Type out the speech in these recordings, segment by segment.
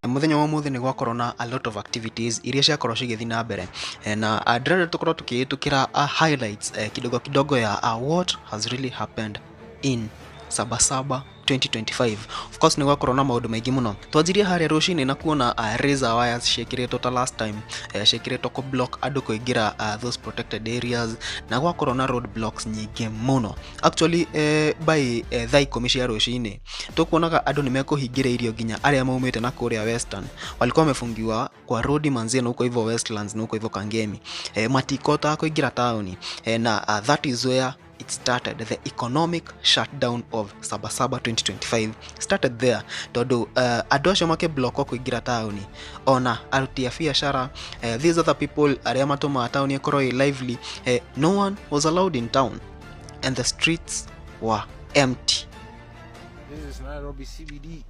muthenya wa muthi ni gwakorwo na a lot of activities iria ciakorwo cigĩthiĩ na mbere na ndĩrenda tũkorwo tũkĩhĩtũkĩra highlights kidogo ya what has really happened in Saba 2025. Of course ni gwakorwo na maũndũ maingĩ mũno. Twanjirie harĩa rũcinĩ na kuona razor wires ciĩkĩrĩtwo ta last time, ciĩkĩrĩtwo ku block andũ kũingĩra those protected areas, na gwakorwo na road blocks nyingĩ mũno. Actually by thaa 10 cia rũcinĩ tũkuonaga andũ nĩ mekũhingĩrĩirio nginya arĩa maumĩte na kũrĩa Western, walikuwa wamefungiwa kwa road manzie na huko hivyo Westlands na huko hivyo Kangemi, matikota kũingĩra town, na that is where it started. The economic shutdown of Saba 2025 started there. Todo andũ acio make block kũingĩra town, ona aruti a biacara, these other people arĩa matũma town ĩkorwo lively, no one was allowed in town and the streets were empty. This is Nairobi CBD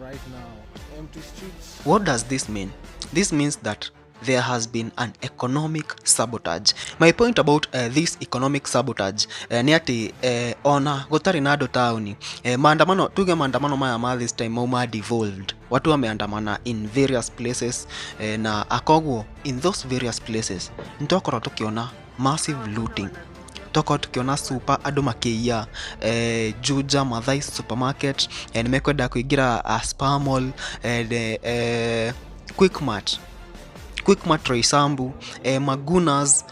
right now. Empty streets. What does this mean? This means that there has been an economic sabotage. My point about this economic sabotage ni ati ona gutari na andũ tauni, maandamano tuge maandamano maya this time mauma devolved. Watu wameandamana in various places, na akogwo in those various places nitokora tukiona massive looting, toko tukiona super andũ makĩia Juja Mathai supermarket, nimekwenda kuingira Spar Mall, Quickmart Roysambu, Magunas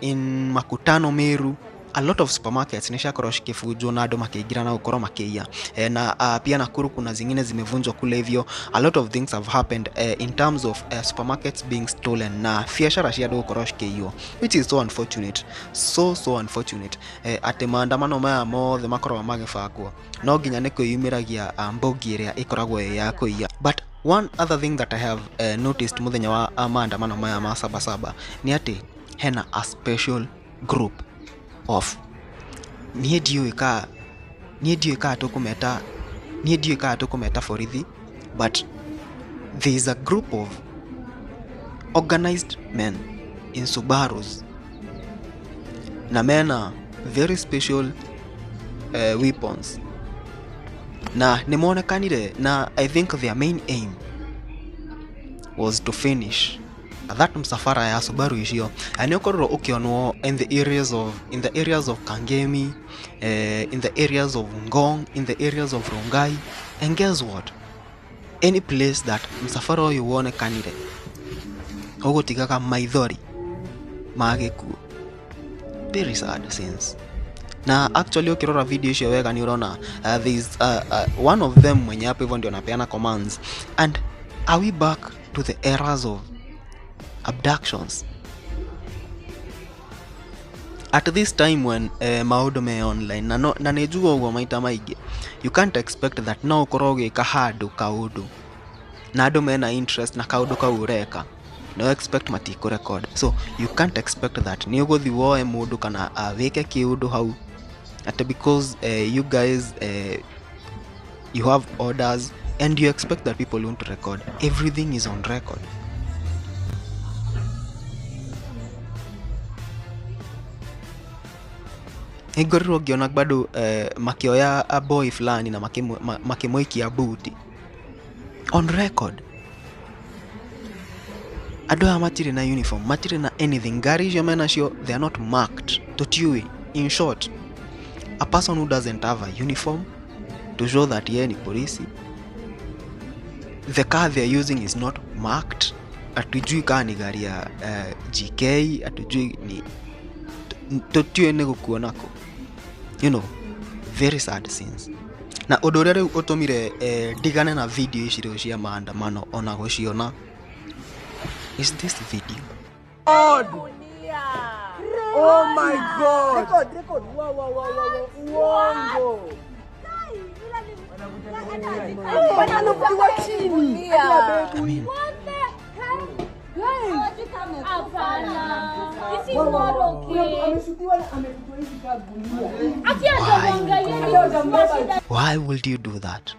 in Makutano Meru. A lot of supermarkets nishakorwo shikifujwa na andũ makĩingira na gũkorwo makĩia, na pia Nakuru kuna zingine zimevunjwa kule hivyo. A lot of things have happened in terms of supermarkets being stolen na biashara cia andũ gũkorwo cikĩiywo, which is so unfortunate, so unfortunate. Ati maandamano maya mothe makorwo magĩbangwo no nginya nĩ kwĩyumĩragia mbogi ĩrĩa ĩkoragwo ya kũiya. But one other thing that I have noticed muthenya wa maandamano maya ma Saba ni ati hena a special group of niĩ ndiũĩ tũkũmeta borithi, but there is a group of organized men in Subarus na mena very special weapons, na nimeonekanire, na I think their main aim was to finish that msafara ya Subaru icio. Ani okorwo ukionwo in the areas of Kangemi, in the areas of Ngong, in the areas of Rongai, and guess what, any place that msafara uyu wonekanire ugotigaga maithori magikuo. Very sad scenes. Na actually ukirora video icio wega ni urona there is one of them mwenye hapo hivyo ndio anapeana commands. And are we back to the eras of abductions? At this time when maũndũ me online na nejua ũguo maita maingĩ, you can't expect that no ũkorwo ũgĩka handũ kaũndũ na andũ mena interest na kaũndũ kau ũreka, no expect matiko record. So you can't expect that ni ũgũthi woe mũndũ kana wĩke kĩũndũ hau at because you guys you have orders and you expect that people won't record. Everything is on record. Igoriro ngiona bado makioya a boy fulani na makimwikia buti on record. Ado matiri na uniform, matiri na anything. Gari hizo mena sio, they are not marked. Totiwi. In short, a person who doesn't have a uniform to show that he is police, the car they are using is not marked. Atujui kaa ni gari ya GK, atujui ni totiwi ni gukuonako. You know, very sad scenes. Na odorere utomire digane na video ishiro cia maandamano ona gũciona. Is this video? God! Oh my God! Record. Wow. I mean, why would you do that?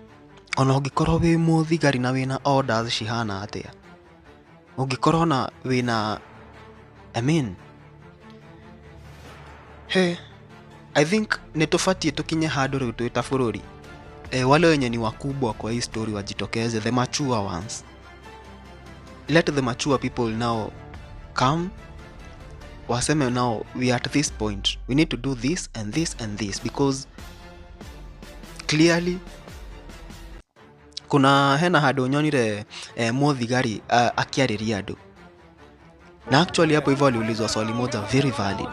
Ona ũngĩkorwo wĩ mũthigari na wĩna orders cihana atia, ũngĩkorwo na wĩna, I mean, hey, I think nĩtũbatie tũkinye handũ rĩu twĩta bũrũri wale wenye ni wakubwa kwa hii story wajitokeze, the mature ones. Let the mature people now come, waseme now we are at this point, we need to do this and this and this, because clearly kuna hena hado nyonire muthigari akiariria andu, na actually hapo hivyo aliulizwa swali moja very valid.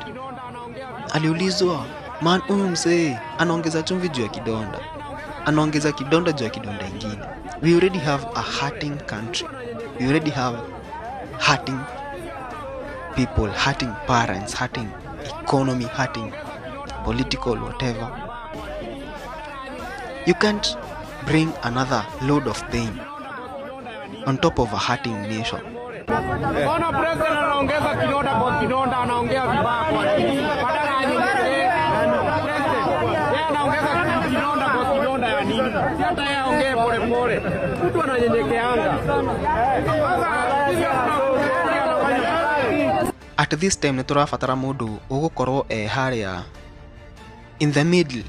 Aliulizwa, man huyu mzee anaongeza chumvi juu ya kidonda, anaongeza kidonda juu ya kidonda ingine. We already have a hurting country, we already have hurting people, hurting parents, hurting economy, hurting political whatever. You can't bring another load of pain on top of a hurting nation. Ona president anaongeza kidonda kwa kidonda, anaongea vibaya kwa nini? Badala anyenyekee. Yeye anaongeza kidonda kwa kidonda ya nini? Si hata yeye aongee pole pole. Mtu ananyenyekeanga. At this time niturabatara mundu ugukorwo haria in the middle.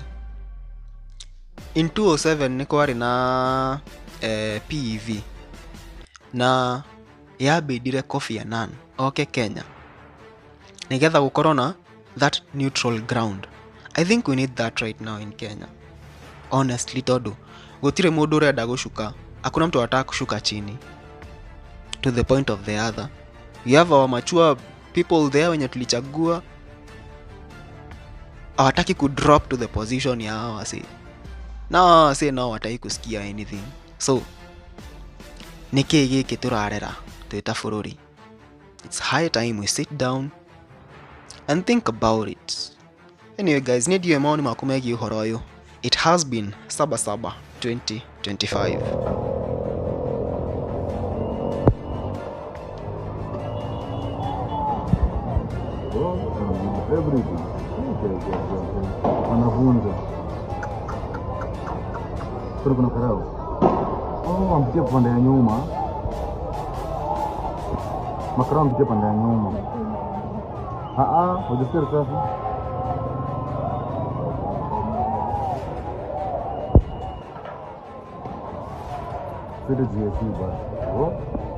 In 2007 niko ari na PEV na yabidire Kofi Annan oke Kenya nigetha gukorwo na that neutral ground. I think we need that right now in Kenya, honestly, tondu gutire mundu urenda gushuka, hakuna mtu anataka kushuka chini to the point of the other. We have our mature people there wenye tulichagua, hawataki ku drop to the position ya hawa si na say no wataki kusikia anything. So niki giki turarera twita fururi. It's high time we sit down and think about it. Anyway guys, need you maoni makumegi uhoro uyu. It has been Saba 2025. Everything. Wanavunja. Kuna karao. Ampitia pande ya nyuma. Makarao ampitia pande ya nyuma. Hujasikia safi. Sidi GSU basi.